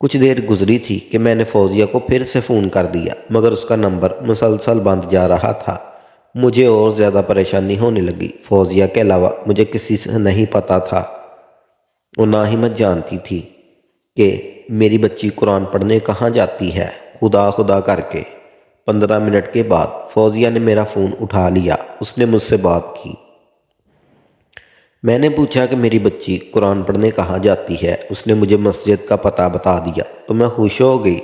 کچھ دیر گزری تھی کہ میں نے فوزیہ کو پھر سے فون کر دیا، مگر اس کا نمبر مسلسل بند جا رہا تھا۔ مجھے اور زیادہ پریشانی ہونے لگی۔ فوزیہ کے علاوہ مجھے کسی سے نہیں پتہ تھا اور نہ ہی میں جانتی تھی کہ میری بچی قرآن پڑھنے کہاں جاتی ہے۔ خدا خدا کر کے 15 منٹ کے بعد فوزیہ نے میرا فون اٹھا لیا۔ اس نے مجھ سے بات کی۔ میں نے پوچھا کہ میری بچی قرآن پڑھنے کہاں جاتی ہے۔ اس نے مجھے مسجد کا پتہ بتا دیا تو میں خوش ہو گئی۔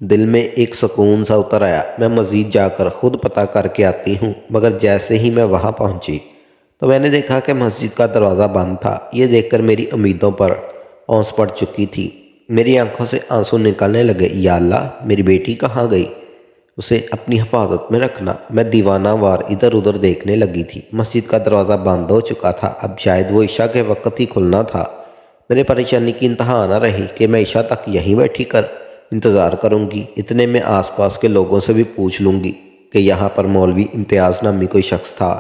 دل میں ایک سکون سا اتر آیا۔ میں مزید جا کر خود پتہ کر کے آتی ہوں، مگر جیسے ہی میں وہاں پہنچی تو میں نے دیکھا کہ مسجد کا دروازہ بند تھا۔ یہ دیکھ کر میری امیدوں پر اونس پڑ چکی تھی۔ میری آنکھوں سے آنسو نکلنے لگے۔ یا اللہ، میری بیٹی کہاں گئی؟ اسے اپنی حفاظت میں رکھنا۔ میں دیوانہ وار ادھر ادھر دیکھنے لگی تھی۔ مسجد کا دروازہ بند ہو چکا تھا۔ اب شاید وہ عشاء کے وقت ہی کھلنا تھا۔ میرے پریشانی کی انتہا نہ رہی کہ میں عشاء تک یہیں بیٹھی کر انتظار کروں گی۔ اتنے میں آس پاس کے لوگوں سے بھی پوچھ لوں گی کہ یہاں پر مولوی امتیاز نامی کوئی شخص تھا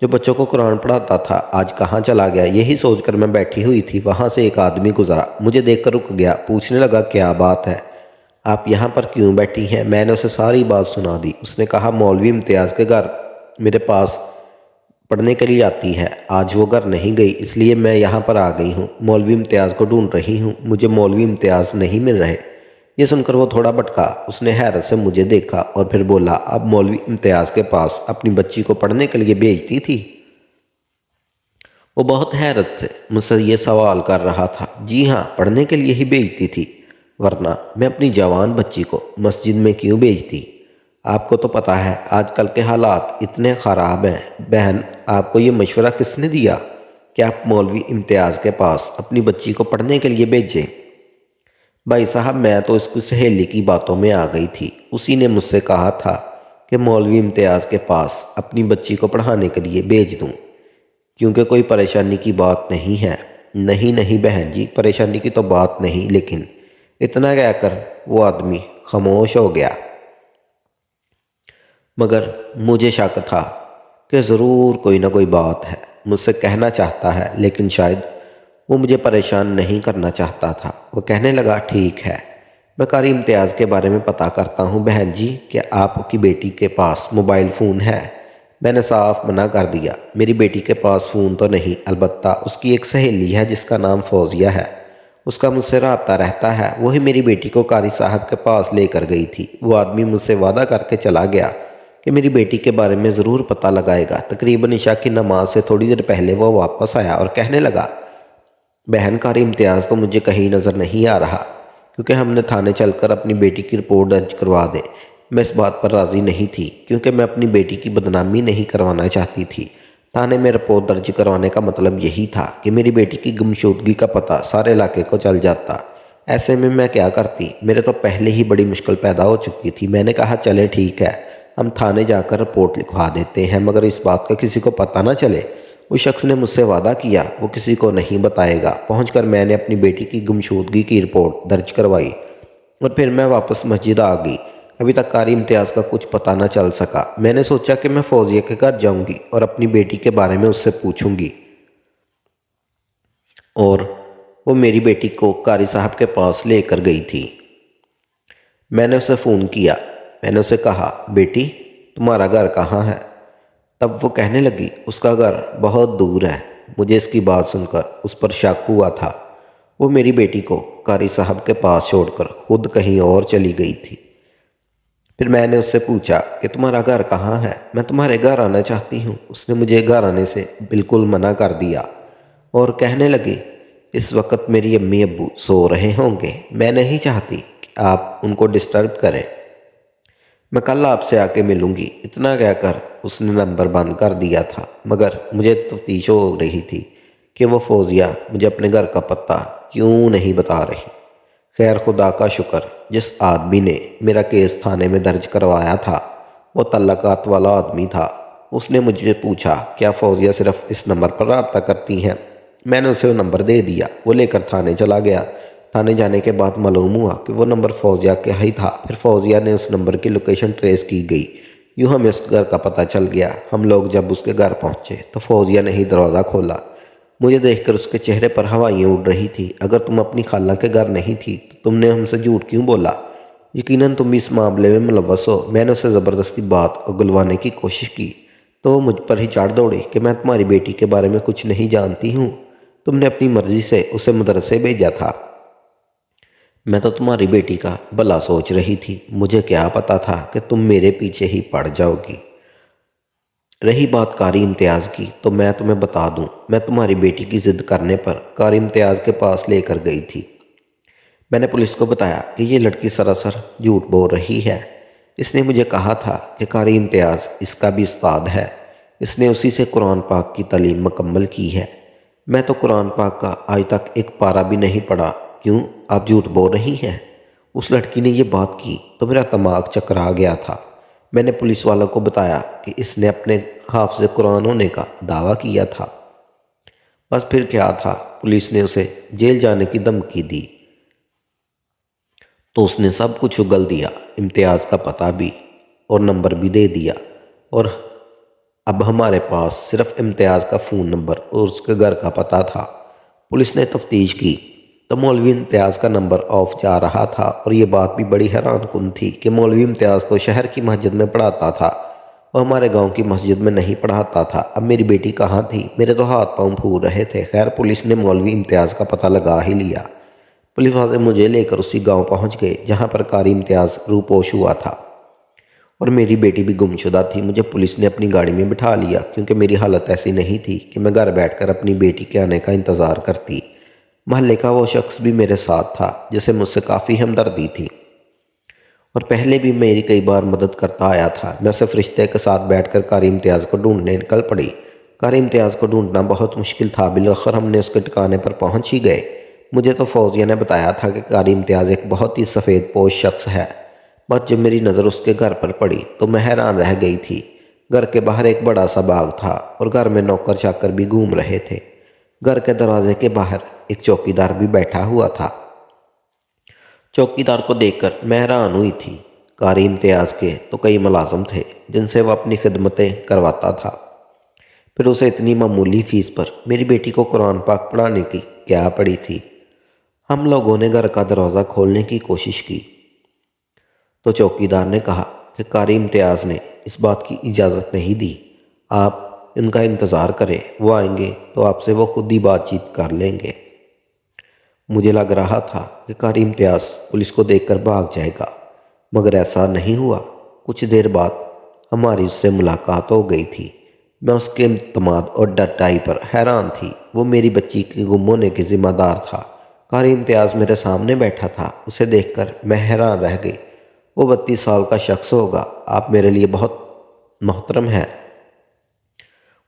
جو بچوں کو قرآن پڑھاتا تھا، آج کہاں چلا گیا؟ یہی سوچ کر میں بیٹھی ہوئی تھی۔ وہاں سے ایک آدمی گزرا، مجھے دیکھ کر رک گیا، پوچھنے لگا کیا بات ہے، آپ یہاں پر کیوں بیٹھی ہیں؟ میں نے اسے ساری بات سنا دی۔ اس نے کہا مولوی امتیاز کے گھر میرے پاس پڑھنے کے لیے آتی ہے، آج وہ گھر نہیں گئی، اس لیے میں یہاں پر آ گئی ہوں۔ مولوی امتیاز کو ڈھونڈ رہی ہوں، مجھے مولوی امتیاز نہیں مل رہے۔ یہ سن کر وہ تھوڑا بھٹکا۔ اس نے حیرت سے مجھے دیکھا اور پھر بولا، اب مولوی امتیاز کے پاس اپنی بچی کو پڑھنے کے لیے بھیجتی تھی؟ وہ بہت حیرت سے مجھ سے یہ سوال کر رہا تھا۔ جی ہاں، پڑھنے کے لیے ہی بھیجتی تھی، ورنہ میں اپنی جوان بچی کو مسجد میں کیوں بھیجتی؟ آپ کو تو پتہ ہے آج کل کے حالات اتنے خراب ہیں۔ بہن، آپ کو یہ مشورہ کس نے دیا کہ آپ مولوی امتیاز کے پاس اپنی بچی کو پڑھنے کے لیے بھیجیں؟ بھائی صاحب، میں تو اس کی سہیلی کی باتوں میں آ گئی تھی۔ اسی نے مجھ سے کہا تھا کہ مولوی امتیاز کے پاس اپنی بچی کو پڑھانے کے لیے بھیج دوں، کیونکہ کوئی پریشانی کی بات نہیں ہے۔ نہیں بہن جی، پریشانی کی تو بات نہیں، لیکن اتنا کہہ کر وہ آدمی خاموش ہو گیا۔ مگر مجھے شک تھا کہ ضرور کوئی نہ کوئی بات ہے، مجھ سے کہنا چاہتا ہے، لیکن شاید وہ مجھے پریشان نہیں کرنا چاہتا تھا۔ وہ کہنے لگا، ٹھیک ہے، میں قاری امتیاز کے بارے میں پتہ کرتا ہوں۔ بہن جی، کیا آپ کی بیٹی کے پاس موبائل فون ہے؟ میں نے صاف منع کر دیا، میری بیٹی کے پاس فون تو نہیں، البتہ اس کی ایک سہیلی ہے جس کا نام فوزیہ ہے، اس کا مجھ سے رابطہ رہتا ہے، وہی میری بیٹی کو قاری صاحب کے پاس لے کر گئی تھی۔ وہ آدمی مجھ سے وعدہ کر کے چلا گیا کہ میری بیٹی کے بارے میں ضرور پتہ لگائے گا۔ تقریباً عشاء کی نماز سے تھوڑی دیر پہلے وہ واپس آیا اور کہنے لگا، بہن، قاری امتیاز تو مجھے کہیں نظر نہیں آ رہا، کیونکہ ہم نے تھانے چل کر اپنی بیٹی کی رپورٹ درج کروا دیں۔ میں اس بات پر راضی نہیں تھی، کیونکہ میں اپنی بیٹی کی بدنامی نہیں کروانا چاہتی تھی۔ تھانے میں رپورٹ درج کروانے کا مطلب یہی تھا کہ میری بیٹی کی گمشدگی کا پتہ سارے علاقے کو چل جاتا۔ ایسے میں کیا کرتی؟ میرے تو پہلے ہی بڑی مشکل پیدا ہو چکی تھی۔ میں نے کہا، چلیں ٹھیک ہے، ہم تھانے جا کر رپورٹ لکھوا دیتے ہیں، مگر اس بات کا کسی کو پتہ نہ چلے۔ اس شخص نے مجھ سے وعدہ کیا وہ کسی کو نہیں بتائے گا۔ پہنچ کر میں نے اپنی بیٹی کی گمشدگی کی رپورٹ درج کروائی اور پھر میں واپس مسجد آ گئی۔ ابھی تک قاری امتیاز کا کچھ پتہ نہ چل سکا۔ میں نے سوچا کہ میں فوزیہ کے گھر جاؤں گی اور اپنی بیٹی کے بارے میں اس سے پوچھوں گی، اور وہ میری بیٹی کو قاری صاحب کے پاس لے کر گئی تھی۔ میں نے اسے فون کیا۔ میں نے اسے کہا، بیٹی، تمہارا گھر کہاں ہے؟ تب وہ کہنے لگی، اس کا گھر بہت دور ہے۔ مجھے اس کی بات سن کر اس پر شک ہوا تھا۔ وہ میری بیٹی کو قاری صاحب کے پاس چھوڑ کر خود کہیں اور چلی گئی تھی۔ پھر میں نے اس سے پوچھا کہ تمہارا گھر کہاں ہے؟ میں تمہارے گھر آنا چاہتی ہوں۔ اس نے مجھے گھر آنے سے بالکل منع کر دیا اور کہنے لگی، اس وقت میری امی ابو سو رہے ہوں گے، میں نہیں چاہتی کہ آپ ان کو ڈسٹرب کریں، میں کل آپ سے آ کے ملوں گی۔ اتنا کہہ کر اس نے نمبر بند کر دیا تھا، مگر مجھے تفتیش ہو رہی تھی کہ وہ فوزیہ مجھے اپنے گھر کا پتہ کیوں نہیں بتا رہی۔ خیر، خدا کا شکر، جس آدمی نے میرا کیس تھانے میں درج کروایا تھا وہ تعلقات والا آدمی تھا۔ اس نے مجھے پوچھا، کیا فوزیہ صرف اس نمبر پر رابطہ کرتی ہیں؟ میں نے اسے وہ نمبر دے دیا۔ وہ لے کر تھانے چلا گیا۔ تھانے جانے کے بعد معلوم ہوا کہ وہ نمبر فوزیہ کا ہی تھا۔ پھر فوزیہ نے اس نمبر کی لوکیشن ٹریس کی گئی، یوں ہمیں اس گھر کا پتہ چل گیا۔ ہم لوگ جب اس کے گھر پہنچے تو فوزیہ نے ہی دروازہ کھولا۔ مجھے دیکھ کر اس کے چہرے پر ہوائیاں اڑ رہی تھی۔ اگر تم اپنی خالہ کے گھر نہیں تھی تو تم نے ہم سے جھوٹ کیوں بولا؟ یقیناً تم بھی اس معاملے میں ملوث ہو۔ میں نے اسے زبردستی بات اگلوانے کی کوشش کی تو وہ مجھ پر ہی چڑھ دوڑی کہ میں تمہاری بیٹی کے بارے میں کچھ نہیں جانتی ہوں۔ تم نے اپنی مرضی سے اسے مدرسے بھیجا تھا۔ میں تو تمہاری بیٹی کا بھلا سوچ رہی تھی، مجھے کیا پتا تھا کہ تم میرے پیچھے ہی پڑ جاؤ گی۔ رہی بات قاری امتیاز کی تو میں تمہیں بتا دوں، میں تمہاری بیٹی کی ضد کرنے پر قاری امتیاز کے پاس لے کر گئی تھی۔ میں نے پولیس کو بتایا کہ یہ لڑکی سراسر جھوٹ بول رہی ہے۔ اس نے مجھے کہا تھا کہ قاری امتیاز اس کا بھی استاد ہے، اس نے اسی سے قرآن پاک کی تعلیم مکمل کی ہے۔ میں تو قرآن پاک کا آج تک ایک پارہ بھی نہیں پڑھا۔ کیوں آپ جھوٹ بول رہی ہیں؟ اس لڑکی نے یہ بات کی تو میرا دماغ چکرا گیا تھا۔ میں نے پولیس والوں کو بتایا کہ اس نے اپنے حافظ قرآن ہونے کا دعویٰ کیا تھا۔ بس پھر کیا تھا، پولیس نے اسے جیل جانے کی دھمکی دی تو اس نے سب کچھ اگل دیا، امتیاز کا پتہ بھی اور نمبر بھی دے دیا، اور اب ہمارے پاس صرف امتیاز کا فون نمبر اور اس کے گھر کا پتہ تھا۔ پولیس نے تفتیش کی تو مولوی امتیاز کا نمبر آف جا رہا تھا، اور یہ بات بھی بڑی حیران کن تھی کہ مولوی امتیاز تو شہر کی مسجد میں پڑھاتا تھا، وہ ہمارے گاؤں کی مسجد میں نہیں پڑھاتا تھا۔ اب میری بیٹی کہاں تھی؟ میرے تو ہاتھ پاؤں پھول رہے تھے۔ خیر پولیس نے مولوی امتیاز کا پتہ لگا ہی لیا۔ پولیس والے مجھے لے کر اسی گاؤں پہنچ گئے جہاں پر قاری امتیاز روپوش ہوا تھا، اور میری بیٹی بھی گم شدہ تھی۔ مجھے پولیس نے اپنی گاڑی میں بٹھا لیا کیونکہ میری حالت ایسی نہیں تھی کہ میں گھر بیٹھ کر اپنی بیٹی کے آنے کا انتظار کرتی۔ محلے کا وہ شخص بھی میرے ساتھ تھا جسے مجھ سے کافی ہمدردی تھی اور پہلے بھی میری کئی بار مدد کرتا آیا تھا۔ میں اسے فرشتے کے ساتھ بیٹھ کر قاری امتیاز کو ڈھونڈنے نکل پڑی۔ قاری امتیاز کو ڈھونڈنا بہت مشکل تھا، بالآخر ہم نے اس کے ٹھکانے پر پہنچ ہی گئے۔ مجھے تو فوزیہ نے بتایا تھا کہ قاری امتیاز ایک بہت ہی سفید پوش شخص ہے۔ بس جب میری نظر اس کے گھر پر پڑی تو میں حیران رہ گئی تھی۔ گھر کے باہر ایک بڑا سا باغ تھا اور گھر میں نوکر چاکر بھی گھوم رہے تھے۔ گھر کے دروازے کے باہر ایک چوکیدار بھی بیٹھا ہوا تھا۔ چوکیدار کو دیکھ کر میں حیران ہوئی تھی۔ قاری امتیاز کے تو کئی ملازم تھے جن سے وہ اپنی خدمتیں کرواتا تھا، پھر اسے اتنی معمولی فیس پر میری بیٹی کو قرآن پاک پڑھانے کی کیا پڑی تھی۔ ہم لوگوں نے گھر کا دروازہ کھولنے کی کوشش کی تو چوکیدار نے کہا کہ قاری امتیاز نے اس بات کی اجازت نہیں دی، آپ ان کا انتظار کریں، وہ آئیں گے تو آپ سے وہ خود ہی بات چیت کر لیں گے۔ مجھے لگ رہا تھا کہ قاری امتیاز پولیس کو دیکھ کر بھاگ جائے گا، مگر ایسا نہیں ہوا۔ کچھ دیر بعد ہماری اس سے ملاقات ہو گئی تھی۔ میں اس کے اعتماد اور ڈٹائی پر حیران تھی۔ وہ میری بچی کے گم ہونے کے ذمہ دار تھا۔ قاری امتیاز میرے سامنے بیٹھا تھا، اسے دیکھ کر میں حیران رہ گئی۔ وہ 32 سال کا شخص ہوگا۔ آپ میرے لیے بہت محترم ہیں،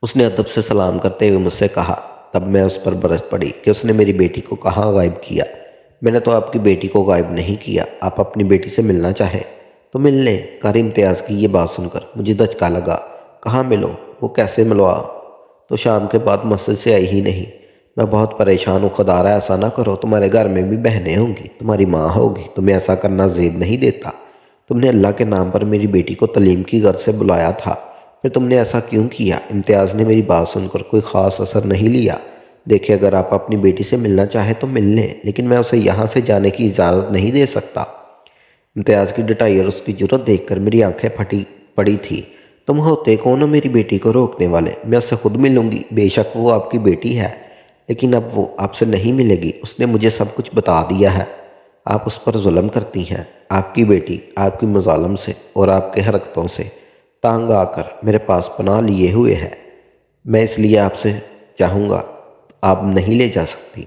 اس نے ادب سے سلام کرتے ہوئے مجھ سے کہا۔ تب میں اس پر برس پڑی کہ اس نے میری بیٹی کو کہاں غائب کیا۔ میں نے تو آپ کی بیٹی کو غائب نہیں کیا، آپ اپنی بیٹی سے ملنا چاہیں تو مل لیں۔ قاری امتیاز کی یہ بات سن کر مجھے دھچکا لگا۔ کہاں ملوں؟ وہ کیسے ملوا؟ تو شام کے بعد مسجد سے آئی ہی نہیں۔ میں بہت پریشان ہوں، خدا را ایسا نہ کرو، تمہارے گھر میں بھی بہنیں ہوں گی، تمہاری ماں ہوگی، تمہیں ایسا کرنا زیب نہیں دیتا۔ تم نے اللہ کے نام پر میری بیٹی کو تعلیم کی غرض سے بلایا تھا، پھر تم نے ایسا کیوں کیا؟ امتیاز نے میری بات سن کر کوئی خاص اثر نہیں لیا۔ دیکھیں، اگر آپ اپنی بیٹی سے ملنا چاہیں تو مل لیں، لیکن میں اسے یہاں سے جانے کی اجازت نہیں دے سکتا۔ امتیاز کی ڈٹائی اور اس کی جرأت دیکھ کر میری آنکھیں پھٹی پڑی تھی۔ تم ہوتے کون ہو میری بیٹی کو روکنے والے؟ میں اس سے خود ملوں گی، بے شک وہ آپ کی بیٹی ہے، لیکن اب وہ آپ سے نہیں ملے گی، اس نے مجھے سب کچھ بتا دیا ہے۔ آپ اس پر ظلم کرتی ہیں۔ آپ کی بیٹی آپ کی مظالم سے اور آپ کے حرکتوں سے تانگ آ کر میرے پاس پناہ لیے ہوئے ہے۔ میں اس لیے آپ سے چاہوں گا، آپ نہیں لے جا سکتی۔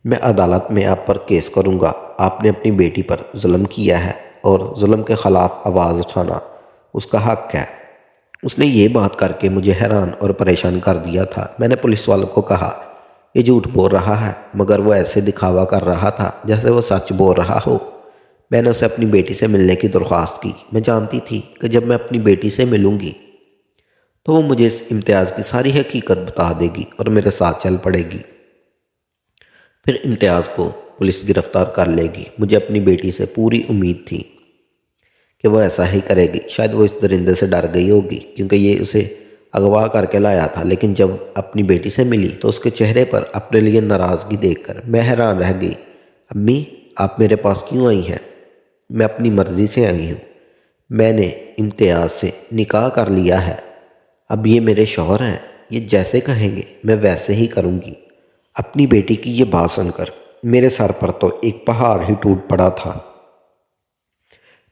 میں عدالت میں آپ پر کیس کروں گا۔ آپ نے اپنی بیٹی پر ظلم کیا ہے اور ظلم کے خلاف آواز اٹھانا اس کا حق ہے۔ اس نے یہ بات کر کے مجھے حیران اور پریشان کر دیا تھا۔ میں نے پولیس والوں کو کہا، یہ جھوٹ بول رہا ہے، مگر وہ ایسے دکھاوا کر رہا تھا جیسے وہ سچ بول رہا ہو۔ میں نے اسے اپنی بیٹی سے ملنے کی درخواست کی۔ میں جانتی تھی کہ جب میں اپنی بیٹی سے ملوں گی تو وہ مجھے اس امتیاز کی ساری حقیقت بتا دے گی اور میرے ساتھ چل پڑے گی، پھر امتیاز کو پولیس گرفتار کر لے گی۔ مجھے اپنی بیٹی سے پوری امید تھی کہ وہ ایسا ہی کرے گی۔ شاید وہ اس درندے سے ڈر گئی ہوگی کیونکہ یہ اسے اغوا کر کے لایا تھا، لیکن جب اپنی بیٹی سے ملی تو اس کے چہرے پر اپنے لیے ناراضگی دیکھ کر میں حیران رہ گئی۔ امی، آپ میرے پاس کیوں آئی ہیں؟ میں اپنی مرضی سے آئی ہوں۔ میں نے امتیاز سے نکاح کر لیا ہے۔ اب یہ میرے شوہر ہیں، یہ جیسے کہیں گے میں ویسے ہی کروں گی۔ اپنی بیٹی کی یہ بات سن کر میرے سر پر تو ایک پہاڑ ہی ٹوٹ پڑا تھا۔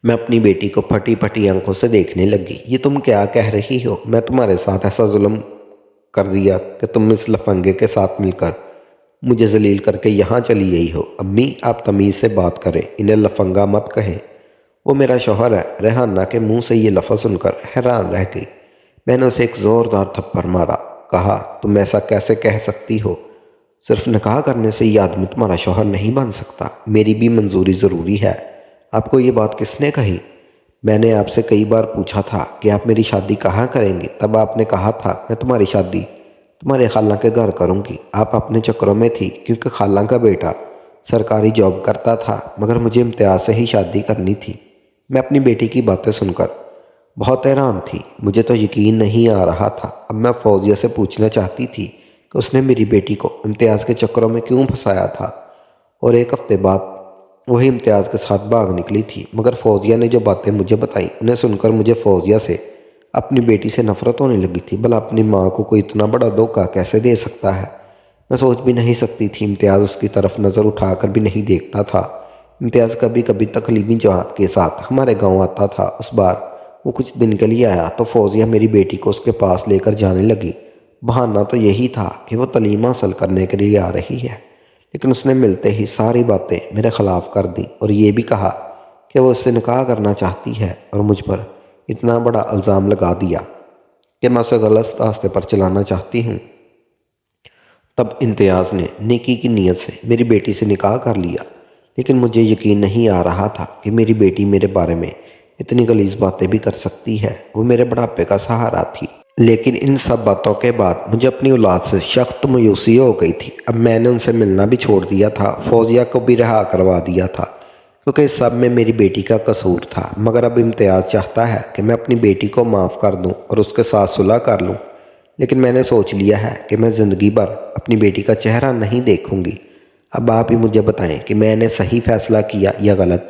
میں اپنی بیٹی کو پھٹی پھٹی آنکھوں سے دیکھنے لگی۔ یہ تم کیا کہہ رہی ہو؟ میں تمہارے ساتھ ایسا ظلم کر دیا کہ تم اس لفنگے کے ساتھ مل کر مجھے ذلیل کر کے یہاں چلی گئی ہو؟ امی، آپ تمیز سے بات کریں، انہیں لفنگا مت کہیں۔ وہ میرا شوہر ہے۔ ریحانہ کے منہ سے یہ لفظ سن کر حیران رہ گئی۔ میں نے اسے ایک زوردار تھپڑ مارا۔ کہا، تم ایسا کیسے کہہ سکتی ہو؟ صرف نکاح کرنے سے یہ آدمی تمہارا شوہر نہیں بن سکتا، میری بھی منظوری ضروری ہے۔ آپ کو یہ بات کس نے کہی؟ میں نے آپ سے کئی بار پوچھا تھا کہ آپ میری شادی کہاں کریں گے، تب آپ نے کہا تھا میں تمہاری شادی تمہارے خالہ کے گھر کروں گی۔ آپ اپنے چکروں میں تھی، کیونکہ خالہ کا بیٹا سرکاری جاب کرتا تھا، مگر مجھے امتیاز سے ہی شادی کرنی تھی۔ میں اپنی بیٹی کی باتیں سن کر بہت حیران تھی۔ مجھے تو یقین نہیں آ رہا تھا۔ اب میں فوزیہ سے پوچھنا چاہتی تھی کہ اس نے میری بیٹی کو امتیاز کے چکروں میں کیوں پھنسایا تھا، اور ایک ہفتے بعد وہی امتیاز کے ساتھ بھاگ نکلی تھی۔ مگر فوزیہ نے جو باتیں مجھے بتائیں، انہیں سن کر مجھے فوزیہ سے اپنی بیٹی سے نفرت ہونے لگی تھی۔ بھلا اپنی ماں کو کوئی اتنا بڑا دھوکہ کیسے دے سکتا ہے؟ میں سوچ بھی نہیں سکتی تھی۔ امتیاز اس کی طرف نظر اٹھا کر بھی نہیں دیکھتا تھا۔ امتیاز کبھی کبھی تکلیمی جماعت کے ساتھ ہمارے گاؤں آتا تھا۔ اس بار وہ کچھ دن کے لیے آیا تو فوزیہ میری بیٹی کو اس کے پاس لے کر جانے لگی۔ بہانہ تو یہی تھا کہ وہ تعلیم حاصل کرنے کے لیے آ رہی ہے، لیکن اس نے ملتے ہی ساری باتیں میرے خلاف کر دیں اور یہ بھی کہا کہ وہ اس سے نکاح کرنا چاہتی ہے، اور مجھ پر اتنا بڑا الزام لگا دیا کہ میں اسے غلط راستے پر چلانا چاہتی ہوں۔ تب امتیاز نے نیکی کی نیت سے میری بیٹی سے نکاح کر لیا، لیکن مجھے یقین نہیں آ رہا تھا کہ میری بیٹی میرے بارے میں اتنی غلیظ باتیں بھی کر سکتی ہے۔ وہ میرے بڑھاپے کا سہارا تھی، لیکن ان سب باتوں کے بعد مجھے اپنی اولاد سے سخت مایوسی ہو گئی تھی۔ اب میں نے ان سے ملنا بھی چھوڑ دیا تھا، فوزیہ کو بھی رہا کروا دیا تھا، کیونکہ اس سب میں میری بیٹی کا قصور تھا۔ مگر اب امتیاز چاہتا ہے کہ میں اپنی بیٹی کو معاف کر دوں اور اس کے ساتھ صلح کر لوں، لیکن میں نے سوچ لیا ہے کہ میں زندگی بھر اپنی بیٹی کا چہرہ نہیں دیکھوں گی۔ اب آپ ہی مجھے بتائیں کہ میں نے صحیح فیصلہ کیا یا غلط؟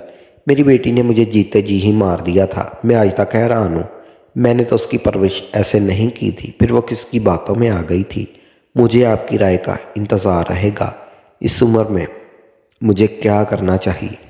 میری بیٹی نے مجھے جیتے جی ہی مار دیا تھا۔ میں آج تک حیران ہوں، میں نے تو اس کی پرورش ایسے نہیں کی تھی، پھر وہ کس کی باتوں میں آ گئی تھی؟ مجھے آپ کی رائے کا انتظار رہے گا۔ اس عمر میں مجھے کیا کرنا چاہیے؟